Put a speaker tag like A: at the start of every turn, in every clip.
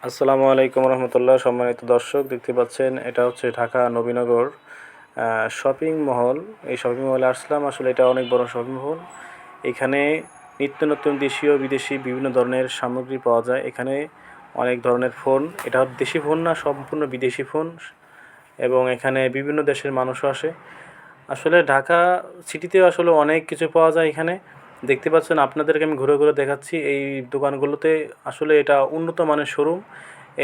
A: আসসালামু আলাইকুম রহমতুল্লাহ। সম্মানিত দর্শক, দেখতে পাচ্ছেন এটা হচ্ছে ঢাকা নবীনগর শপিং মহল। এই শপিং মহলে আসলাম, আসলে এটা অনেক বড় শপিং মহল। এখানে নিত্য নতুন দেশীয় বিদেশি বিভিন্ন ধরনের সামগ্রী পাওয়া যায়। এখানে অনেক ধরনের ফোন, এটা দেশি ফোন না, সম্পূর্ণ বিদেশি ফোন। এবং এখানে বিভিন্ন দেশের মানুষও আসে। আসলে ঢাকা সিটিতে আসলে অনেক কিছু পাওয়া যায় এখানে। দেখতে পাচ্ছেন, আপনাদেরকে আমি ঘুরে ঘুরে দেখাচ্ছি এই দোকানগুলোতে। আসলে এটা উন্নত মানের শোরুম।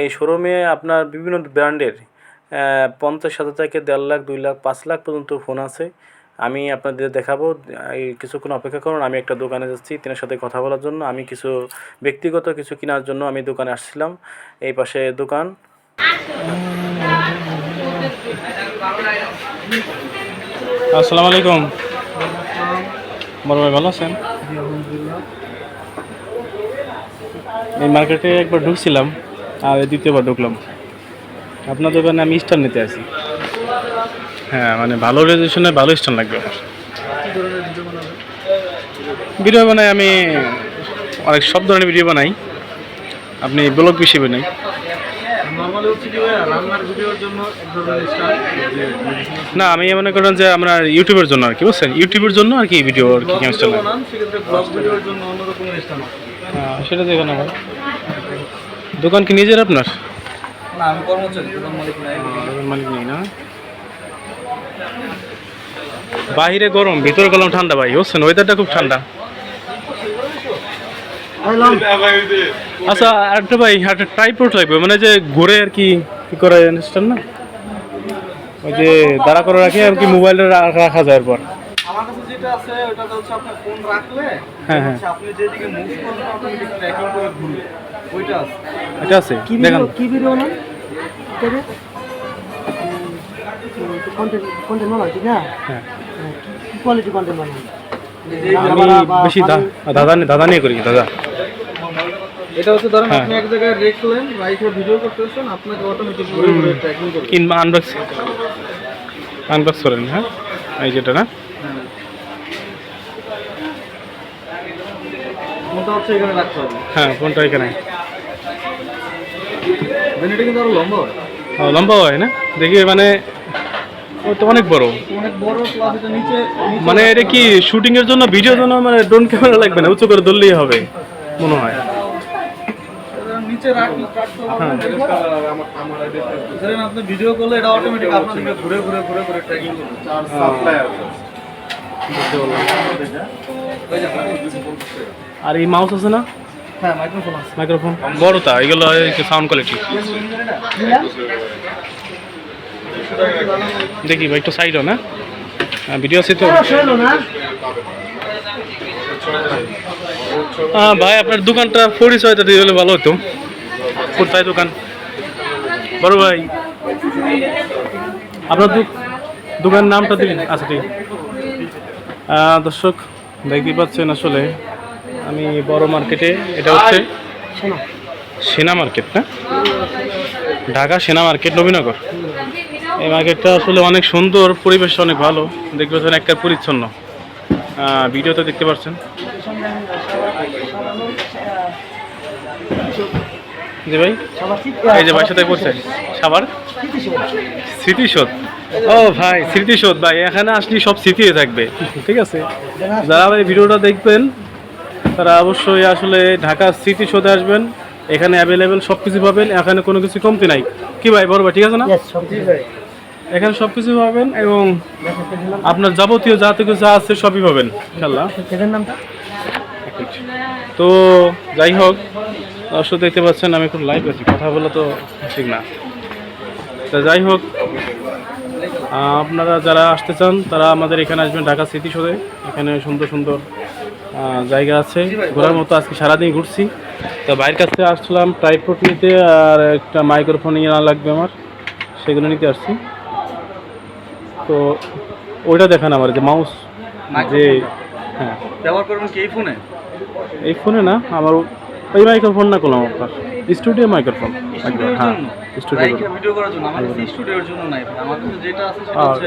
A: এই শোরুমে আপনার বিভিন্ন ব্র্যান্ডের 50,000 থেকে 1.5 লাখ, 2 লাখ, 5 লাখ পর্যন্ত ফোন আছে। আমি আপনাদের দেখাবো। এই কিছুক্ষণ অপেক্ষা করুন, আমি একটা দোকানে যাচ্ছি তিনার সাথে কথা বলার জন্য। আমি কিছু ব্যক্তিগত কিছু কেনার জন্য আমি দোকানে আসছিলাম। এই পাশে দোকান। আসসালামু আলাইকুম। বড় ভাই, ভালো আছেন? এই মার্কেটে একবার ঢুকছিলাম আর দ্বিতীয়বার ঢুকলাম। আপনার দোকানে আমি স্টান নিতে আসি। হ্যাঁ, মানে ভালো রেজুলেশনে ভালো স্টান লাগবে আমার। ভিডিও বানাই আমি, অনেক সব ধরনের ভিডিও বানাই। আপনি ব্লগ হিসেবে নেই। না, আমি মনে করেন যে আমরা ইউটিউবের জন্য আর কি, বুঝছেন, ইউটিউবের জন্য আর কি ভিডিও আর কি ক্যান্সেল। হ্যাঁ, সেটা দেখেন। আমার দোকান কি নিজের আপনার?
B: না, আমি কর্মচারী, দোকান মালিক নাই।
A: মালিক নেই না? বাহিরে গরম, ভিতরে গরম ঠান্ডা ভাই, বুঝছেন, ওয়েদারটা খুব ঠান্ডা। আচ্ছা, একটা ভাই একটা ট্রাইপড লাগবে, মানে যে ঘুরে আর কি করে জানেন না, ওই যে দাঁড়া করে রাখে আর কি, মোবাইলটা রাখা যায়। এরপর
B: আমার কাছে যেটা আছে ওটাতে হচ্ছে আপনার ফোন রাখলে
A: হ্যাঁ হ্যাঁ,
B: হচ্ছে আপনি যেদিকে মুভ করবেন অটোমেটিক ট্র্যাকিং করে ঘুরবে। ওইটা আছে।
A: এটা আছে, দেখেন।
C: কি ভিডিও না এটা কন্টেন্ট কন্টেন্ট বানান ঠিক না?
A: হ্যাঁ,
C: কি কোয়ালিটি কন্টেন্ট বানান?
A: আমি বেশি দাদা নিয়ে করি। দাদা,
B: এটা হচ্ছে ধরেন
A: হ্যাঁ,
B: আপনি এক জায়গায় রাখলেন, রাইখে ভিডিও করতেছেন, আপনাকে অটোমেটিক ঘুরে ঘুরে ট্র্যাকিং করবে।
A: কিংবা আনবক্স করেন। হ্যাঁ, এই যেটা না,
B: ফোনটা হচ্ছে এখানে রাখতে হবে।
A: হ্যাঁ, ফোনটা এখানে।
B: দেন এটা কিন্তু আরো লম্বা হয়।
A: লম্বা হয় না, দেখি, মানে ও তো অনেক বড়।
B: অনেক বড়, প্লাস এটা নিচে
A: মানে এটা কি শুটিং এর জন্য, ভিডিওর জন্য, মানে ড্রোন ক্যামেরা লাগবে না, উঁচু করে ধরলেই হবে মনে হয়।
B: নিচে রাখতে
A: হ্যাঁ,
B: ধরেন আপনি ভিডিও করলে এটা অটোমেটিক আপনার দিকে ঘুরে ঘুরে ঘুরে ঘুরে ট্র্যাকিং করবে। সাপ্লাই আছে।
A: আর এই মাউস আছে না?
B: হ্যাঁ, মাইক্রোফোন আছে।
A: মাইক্রোফোন বড়টা, এগুলো সাউন্ড কোয়ালিটি। দেখি ভাই, একটু সাইডও না, ভিডিও আছে তো। ভাই, আপনার দোকানটা পরিচয়টা দিয়ে হলে ভালো হতো। কোথায় দোকান বড় ভাই? আপনার দোকানের নামটা দিলেন? আচ্ছা, ঠিক। দর্শক, দেখতে পাচ্ছেন, আসলে আমি বড় মার্কেটে, এটা হচ্ছে সেনা মার্কেট না, ঢাকা সেনা মার্কেট নবীনগর। এই মার্কেটটা আসলে অনেক সুন্দর, পরিবেশ অনেক ভালো, দেখতে পাচ্ছেন, একটা পরিচ্ছন্ন। ভিডিওতে দেখতে পাচ্ছেন জি ভাই, এই যে ভাইয়ের সাথে বলছে সাবার স্মৃতিসৌধ। ও ভাই, স্মৃতিসৌধ ভাই, এখানে আসলে সব স্মৃতি হয়ে থাকবে। ঠিক আছে, যারা ভাই ভিডিওটা দেখবেন তারা অবশ্যই আসলে ঢাকা স্মৃতিসৌধে আসবেন। এখানে অ্যাভেলেবেল সব কিছু পাবেন, এখানে কোনো কিছু কমতি নাই। কি ভাই, বড় ভাই, ঠিক আছে না? এখানে সব কিছু পাবেন এবং আপনার যাবতীয় যা থেকে যা আছে সবই পাবেন ইনশাআল্লাহ। তো যাই হোক, দর্শক দেখতে পাচ্ছেন আমি এখন লাইভ আছি, কথা বলা তো ঠিক না। তা যাই হোক, আপনারা যারা আসতে চান তারা আমাদের এখানে আসবেন, ঢাকা স্মৃতিসৌধে। এখানে সুন্দর সুন্দর জায়গা আছে ঘোরার মতো। আজকে সারাদিন ঘুরছি, তো বাইরের কাছে আসলাম ট্রাইপড নিতে, আর একটা মাইক্রোফোন নিয়ে না লাগবে আমার, সেগুলো নিতে আসছি। তো ওইটা দেখেন আমার যে মাউস, যে হ্যাঁ,
B: ব্যবহার করবেন কি এই ফোনে?
A: এই ফোনে না, আমার ওই মাইক্রোফোন না করলাম, আপনার স্টুডিও মাইক্রোফোন। হ্যাঁ, স্টুডিও
B: ভিডিও করার জন্য। আমার কাছে স্টুডিওর জন্য নাই, আমার কাছে যেটা আছে সেটা হচ্ছে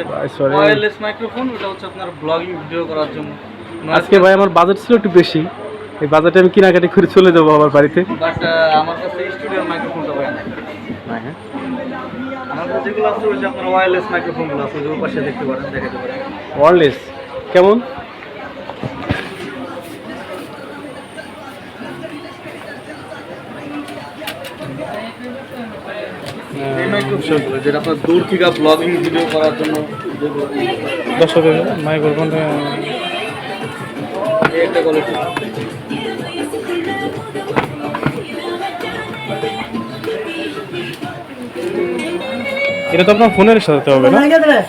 B: ওয়্যারলেস মাইক্রোফোন। ওটা হচ্ছে আপনার ব্লগিং ভিডিও করার জন্য।
A: আজকে ভাই আমার বাজেট ছিল একটু বেশি, এই বাজেটে আমি কেনাকাটি করে চলে যাবো আবার বাড়িতে।
B: বাট আমার কাছে স্টুডিও মাইক্রোফোনটা হয় না।
A: হ্যাঁ হ্যাঁ
B: আমাদের যেগুলো আছে ওই যে আপনার ওয়্যারলেস মাইক্রোফোনগুলো আছে, ওই পাশে দেখতে পারেন, দেখাতে পারেন।
A: ওয়্যারলেস কেমন?
B: এই মাইক্রোফোনগুলো যেটা আপনার দূর থেকে ব্লগিং ভিডিও করার জন্য যেগুলো
A: দর্শকের মাইক্রোফোনটা
B: এই একটা কোয়ালিটি।
A: এটা তো আপনার ফোনের সাথে হবে না?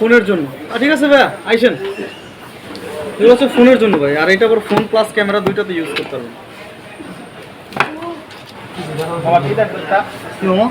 B: ফোনের জন্য ঠিক আছে ভাইয়া, আইসেন। এগুলো হচ্ছে ফোনের জন্য ভাই, আর এটা আবার ফোন প্লাস ক্যামেরা দুইটাতে ইউজ করতে পারবেন। কি মামা?